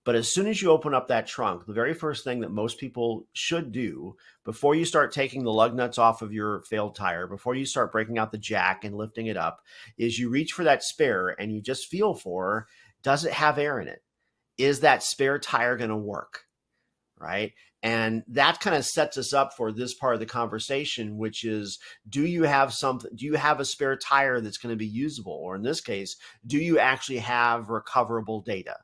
But as soon as you open up that trunk, the very first thing that most people should do before you start taking the lug nuts off of your failed tire, before you start breaking out the jack and lifting it up, is you reach for that spare and you just feel for, does it have air in it? Is that spare tire going to work? Right. And that kind of sets us up for this part of the conversation, which is, do you have a spare tire that's going to be usable? Or in this case, do you actually have recoverable data?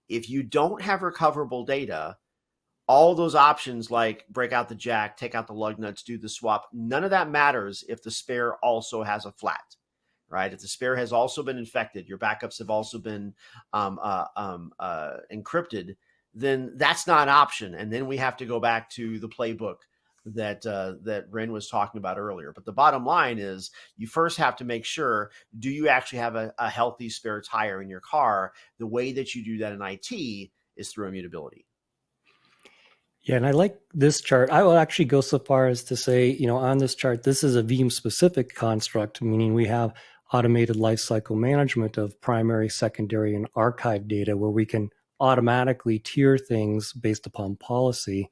If you don't have recoverable data, all those options like break out the jack, take out the lug nuts, do the swap, none of that matters if the spare also has a flat. Right? If the spare has also been infected, your backups have also been encrypted, then that's not an option. And then we have to go back to the playbook that Ren was talking about earlier. But the bottom line is you first have to make sure, do you actually have a healthy spare tire in your car? The way that you do that in IT is through immutability. Yeah, and I like this chart. I will actually go so far as to say, on this chart, this is a Veeam specific construct, meaning we have automated lifecycle management of primary, secondary, and archive data where we can automatically tier things based upon policy.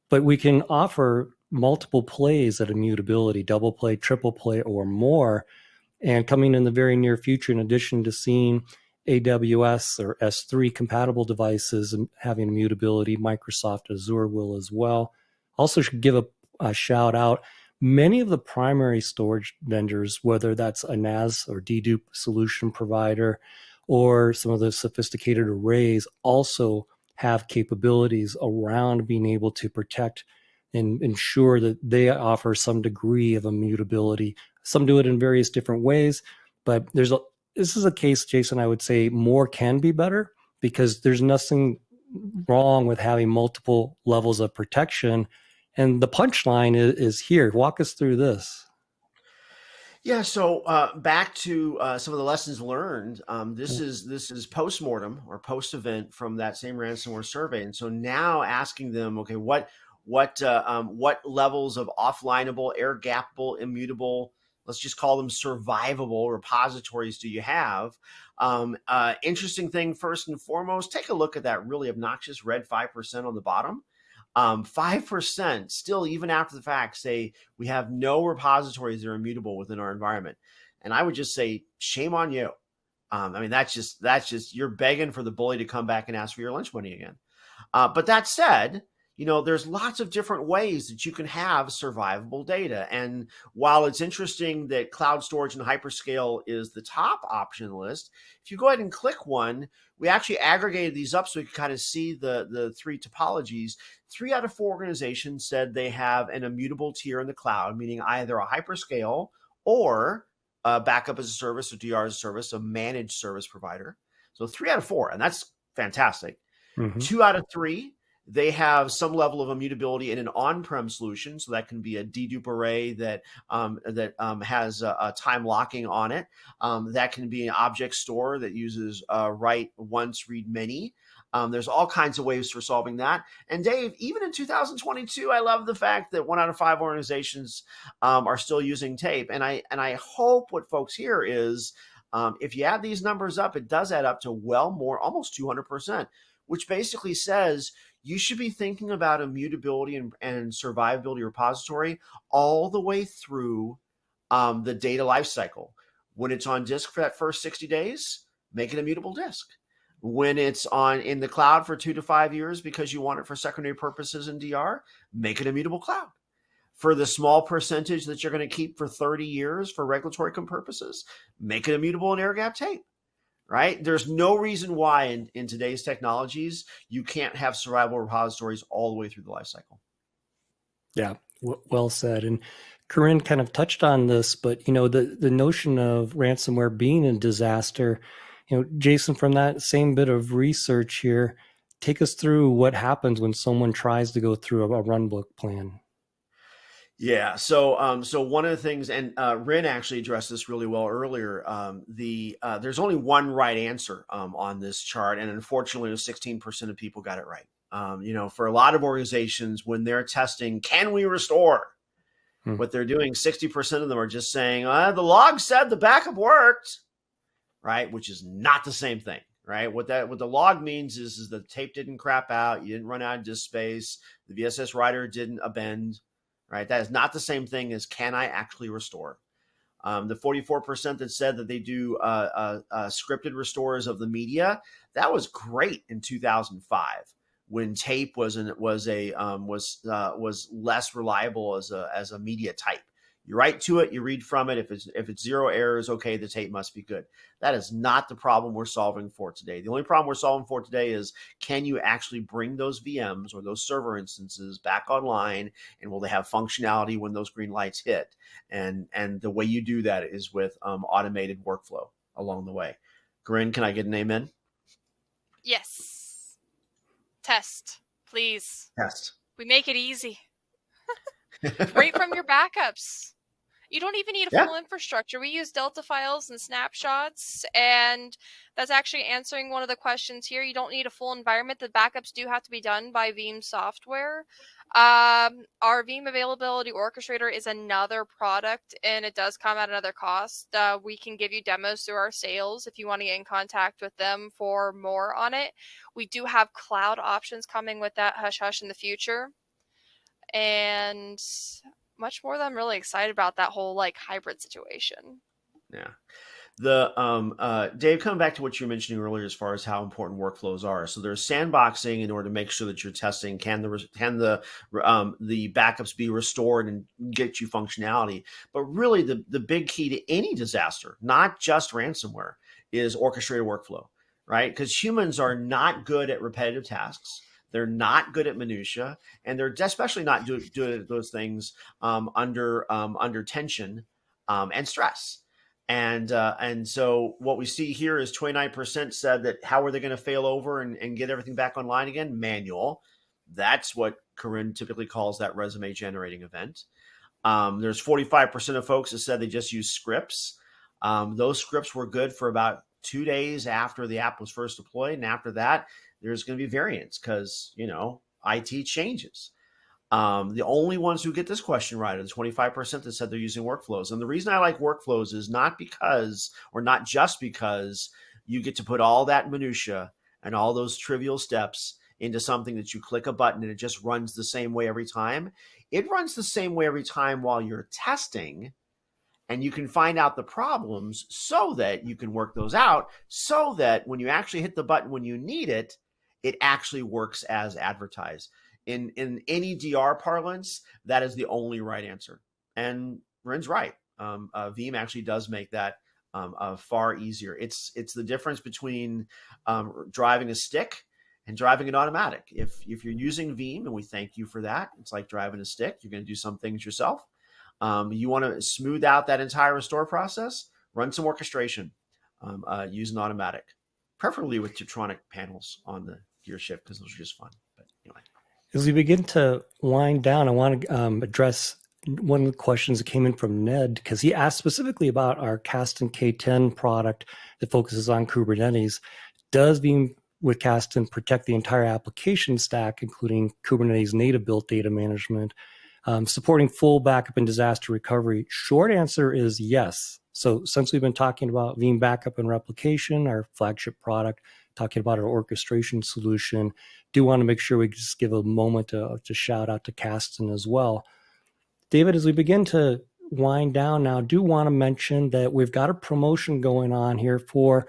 But we can offer multiple plays at immutability, double play, triple play, or more. And coming in the very near future, in addition to seeing AWS or S3 compatible devices and having immutability, Microsoft Azure will as well. Also should give a shout out. Many of the primary storage vendors, whether that's a NAS or dedupe solution provider or some of the sophisticated arrays, also have capabilities around being able to protect and ensure that they offer some degree of immutability. Some do it in various different ways, but this is a case, Jason, I would say more can be better because there's nothing wrong with having multiple levels of protection. And the punchline is here. Walk us through this. Yeah, so back to some of the lessons learned. This is post-mortem or post-event from that same ransomware survey, and so now asking them, okay, what levels of offlineable, air-gappable, immutable, let's just call them survivable repositories do you have? Interesting thing, first and foremost, take a look at that really obnoxious red 5% on the bottom. 5% still, even after the fact, say we have no repositories that are immutable within our environment. And I would just say, shame on you. I mean, that's just, you're begging for the bully to come back and ask for your lunch money again. But that said, there's lots of different ways that you can have survivable data. And while it's interesting that cloud storage and hyperscale is the top option on the list, if you go ahead and click one, we actually aggregated these up so we can kind of see the three topologies. 3 out of 4 organizations said they have an immutable tier in the cloud, meaning either a hyperscale or a backup as a service or DR as a service, a managed service provider. So 3 out of 4, and that's fantastic. 2 out of 3, they have some level of immutability in an on-prem solution. So that can be a dedupe array that has a time locking on it. That can be an object store that uses write once, read many. There's all kinds of ways for solving that. And Dave, even in 2022, I love the fact that 1 out of 5 organizations are still using tape. And I hope what folks hear is if you add these numbers up, it does add up to well more, almost 200%, which basically says you should be thinking about immutability and survivability repository all the way through the data lifecycle. When it's on disk for that first 60 days, make it a mutable disk. When it's in the cloud for 2 to 5 years because you want it for secondary purposes in DR, make it a mutable cloud. For the small percentage that you're going to keep for 30 years for regulatory purposes, make it immutable in air gap tape. Right? There's no reason why in today's technologies, you can't have survivable repositories all the way through the life cycle. Yeah, well said. And Corinne kind of touched on this, but, the notion of ransomware being a disaster, Jason, from that same bit of research here, take us through what happens when someone tries to go through a runbook plan. Yeah. So one of the things, and Rin actually addressed this really well earlier. There's only one right answer on this chart, and unfortunately, 16% of people got it right. For a lot of organizations, when they're testing, can we restore? What they're doing, 60% of them are just saying, the log said the backup worked, right? Which is not the same thing, right? What the log means is the tape didn't crap out, you didn't run out of disk space, the VSS writer didn't append. Right, that is not the same thing as can I actually restore. The 44% that said that they do scripted restores of the media, that was great in 2005 when tape was less reliable as a media type. You write to it, you read from it. If it's 0 errors, okay, the tape must be good. That is not the problem we're solving for today. The only problem we're solving for today is, can you actually bring those VMs or those server instances back online, and will they have functionality when those green lights hit? And the way you do that is with automated workflow along the way. Corinne, can I get an amen? Yes. Test, please. Test. We make it easy. Right from your backups. You don't even need a full infrastructure. We use Delta files and snapshots, and that's actually answering one of the questions here. You don't need a full environment. The backups do have to be done by Veeam software. Our Veeam Availability Orchestrator is another product, and it does come at another cost. We can give you demos through our sales if you want to get in contact with them for more on it. We do have cloud options coming with that hush-hush in the future. And much more that I'm really excited about that whole hybrid situation. Yeah. Dave, coming back to what you were mentioning earlier as far as how important workflows are. So there's sandboxing in order to make sure that you're testing, can the backups be restored and get you functionality. But really the big key to any disaster, not just ransomware, is orchestrated workflow, right? Because humans are not good at repetitive tasks. They're not good at minutia, and they're especially not doing those things under tension and stress. And so what we see here is 29% said that how are they going to fail over and get everything back online again? Manual. That's what Corinne typically calls that resume generating event. There's 45% of folks that said they just use scripts. Those scripts were good for about 2 days after the app was first deployed, and after that, there's going to be variance because, IT changes. The only ones who get this question right are the 25% that said they're using workflows. And the reason I like workflows is not just because you get to put all that minutia and all those trivial steps into something that you click a button and it just runs the same way every time. It runs the same way every time while you're testing, and you can find out the problems so that you can work those out so that when you actually hit the button when you need it, it actually works as advertised. in any DR parlance, that is the only right answer. And Ren's right. Veeam actually does make that far easier. It's the difference between driving a stick and driving an automatic. If you're using Veeam, and we thank you for that, it's like driving a stick. You're going to do some things yourself. You want to smooth out that entire restore process, run some orchestration, use an automatic, preferably with Tiptronic panels on the gear shift, because those are just fun. But anyway. As we begin to wind down, I want to address one of the questions that came in from Ned, because he asked specifically about our Kasten K10 product that focuses on Kubernetes. Does Veeam with Kasten protect the entire application stack, including Kubernetes native built data management, supporting full backup and disaster recovery? Short answer is yes. So since we've been talking about Veeam Backup and Replication, our flagship product, talking about our orchestration solution, do want to make sure we just give a moment to shout out to Kasten as well. David, as we begin to wind down now, do want to mention that we've got a promotion going on here for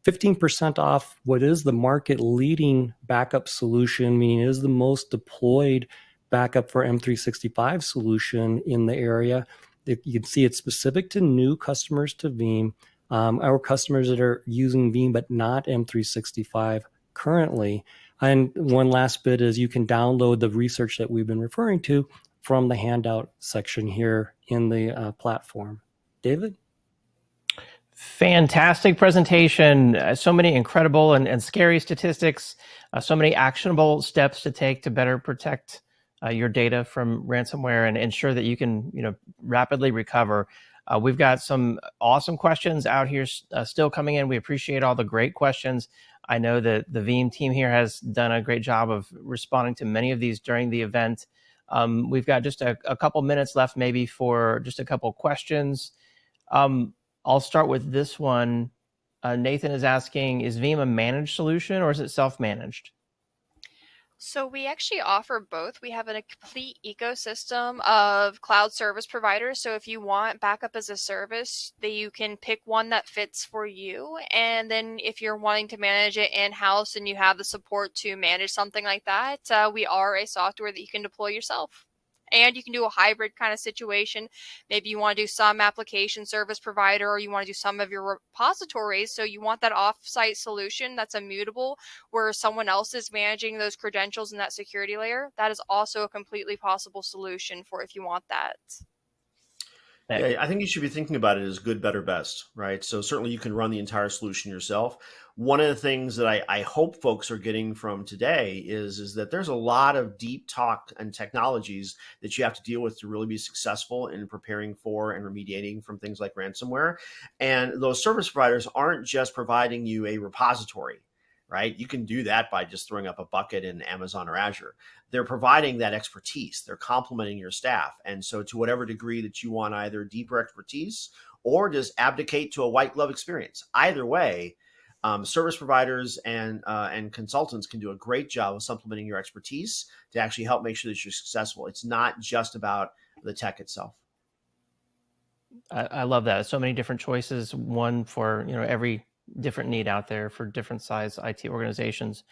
15% off what is the market leading backup solution, meaning it is the most deployed backup for M365 solution in the area. You can see it's specific to new customers to Veeam, our customers that are using Veeam but not M365 currently. And one last bit is you can download the research that we've been referring to from the handout section here in the platform. David? Fantastic presentation. So many incredible and scary statistics, so many actionable steps to take to better protect your data from ransomware and ensure that you can rapidly recover. We've got some awesome questions out here still coming in. We appreciate all the great questions. I know that the Veeam team here has done a great job of responding to many of these during the event. We've got just a couple minutes left maybe for just a couple questions. I'll start with this one. Nathan is asking, is Veeam a managed solution or is it self-managed? So we actually offer both. We have a complete ecosystem of cloud service providers. So if you want backup as a service, you can pick one that fits for you. And then if you're wanting to manage it in-house and you have the support to manage something like that, we are a software that you can deploy yourself. And you can do a hybrid kind of situation. Maybe you want to do some application service provider, or you want to do some of your repositories. So you want that off-site solution that's immutable, where someone else is managing those credentials in that security layer. That is also a completely possible solution for if you want that. Yeah, I think you should be thinking about it as good, better, best, right? So certainly you can run the entire solution yourself. One of the things that I hope folks are getting from today is that there's a lot of deep talk and technologies that you have to deal with to really be successful in preparing for and remediating from things like ransomware. And those service providers aren't just providing you a repository, right? You can do that by just throwing up a bucket in Amazon or Azure. They're providing that expertise. They're complementing your staff. And so to whatever degree that you want either deeper expertise or just abdicate to a white glove experience, either way, service providers and consultants can do a great job of supplementing your expertise to actually help make sure that you're successful. It's not just about the tech itself. I love that. So many different choices, one for every different need out there for different size IT organizations.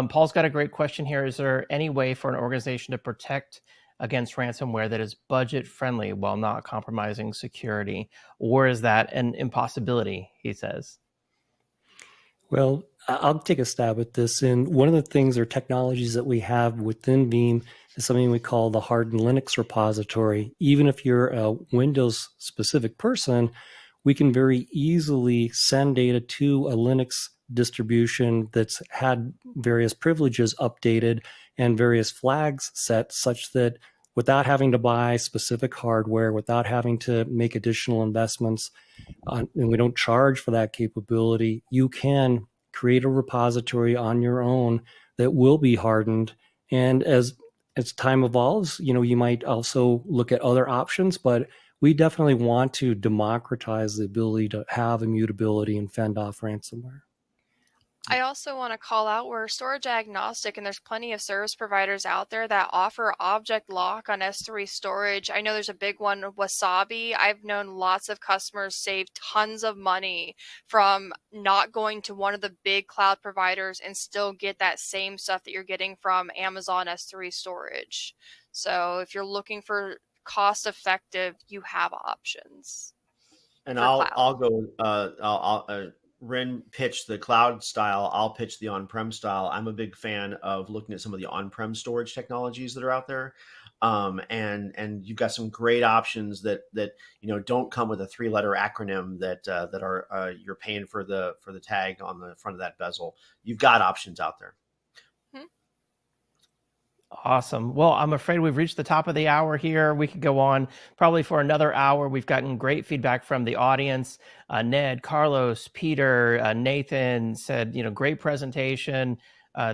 Paul's got a great question here. Is there any way for an organization to protect against ransomware that is budget friendly while not compromising security? Or is that an impossibility, he says? Well, I'll take a stab at this. And one of the things or technologies that we have within Veeam is something we call the Hardened Linux repository. Even if you're a Windows specific person, we can very easily send data to a Linux distribution that's had various privileges updated and various flags set, such that without having to buy specific hardware, without having to make additional investments, and we don't charge for that capability, you can create a repository on your own that will be hardened. And as time evolves, you might also look at other options, but we definitely want to democratize the ability to have immutability and fend off ransomware. I also want to call out we're storage agnostic, and there's plenty of service providers out there that offer object lock on S3 storage. I know there's a big one, Wasabi. I've known lots of customers save tons of money from not going to one of the big cloud providers and still get that same stuff that you're getting from Amazon S3 storage. So if you're looking for cost effective, you have options. And for cloud. I'll go. Ren pitched the cloud style. I'll pitch the on-prem style. I'm a big fan of looking at some of the on-prem storage technologies that are out there, and you've got some great options that don't come with a 3-letter acronym that are you're paying for the tag on the front of that bezel. You've got options out there. Awesome. Well, I'm afraid we've reached the top of the hour here. We could go on probably for another hour. We've gotten great feedback from the audience. Ned, Carlos, Peter, Nathan said, great presentation.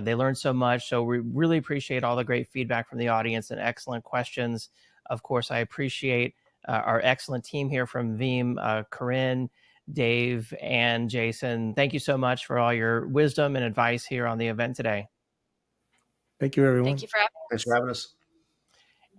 They learned so much. So we really appreciate all the great feedback from the audience and excellent questions. Of course, I appreciate our excellent team here from Veeam, Corinne, Dave, and Jason. Thank you so much for all your wisdom and advice here on the event today. Thank you, everyone. Thank you for having us. Thanks for having us.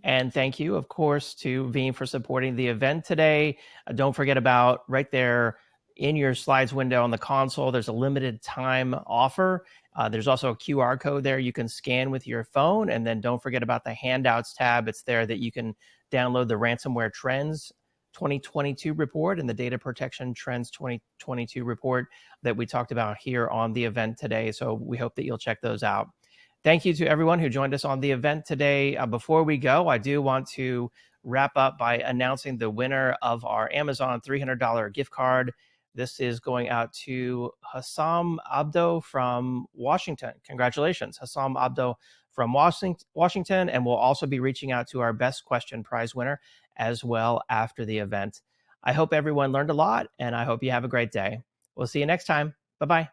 And thank you, of course, to Veeam for supporting the event today. Don't forget about right there in your slides window on the console, there's a limited time offer. There's also a QR code there you can scan with your phone. And then don't forget about the handouts tab. It's there that you can download the Ransomware Trends 2022 report and the Data Protection Trends 2022 report that we talked about here on the event today. So we hope that you'll check those out. Thank you to everyone who joined us on the event today. Before we go, I do want to wrap up by announcing the winner of our Amazon $300 gift card. This is going out to Hassam Abdo from Washington. Congratulations, Hassam Abdo from Washington. And we'll also be reaching out to our Best Question prize winner as well after the event. I hope everyone learned a lot, and I hope you have a great day. We'll see you next time. Bye-bye.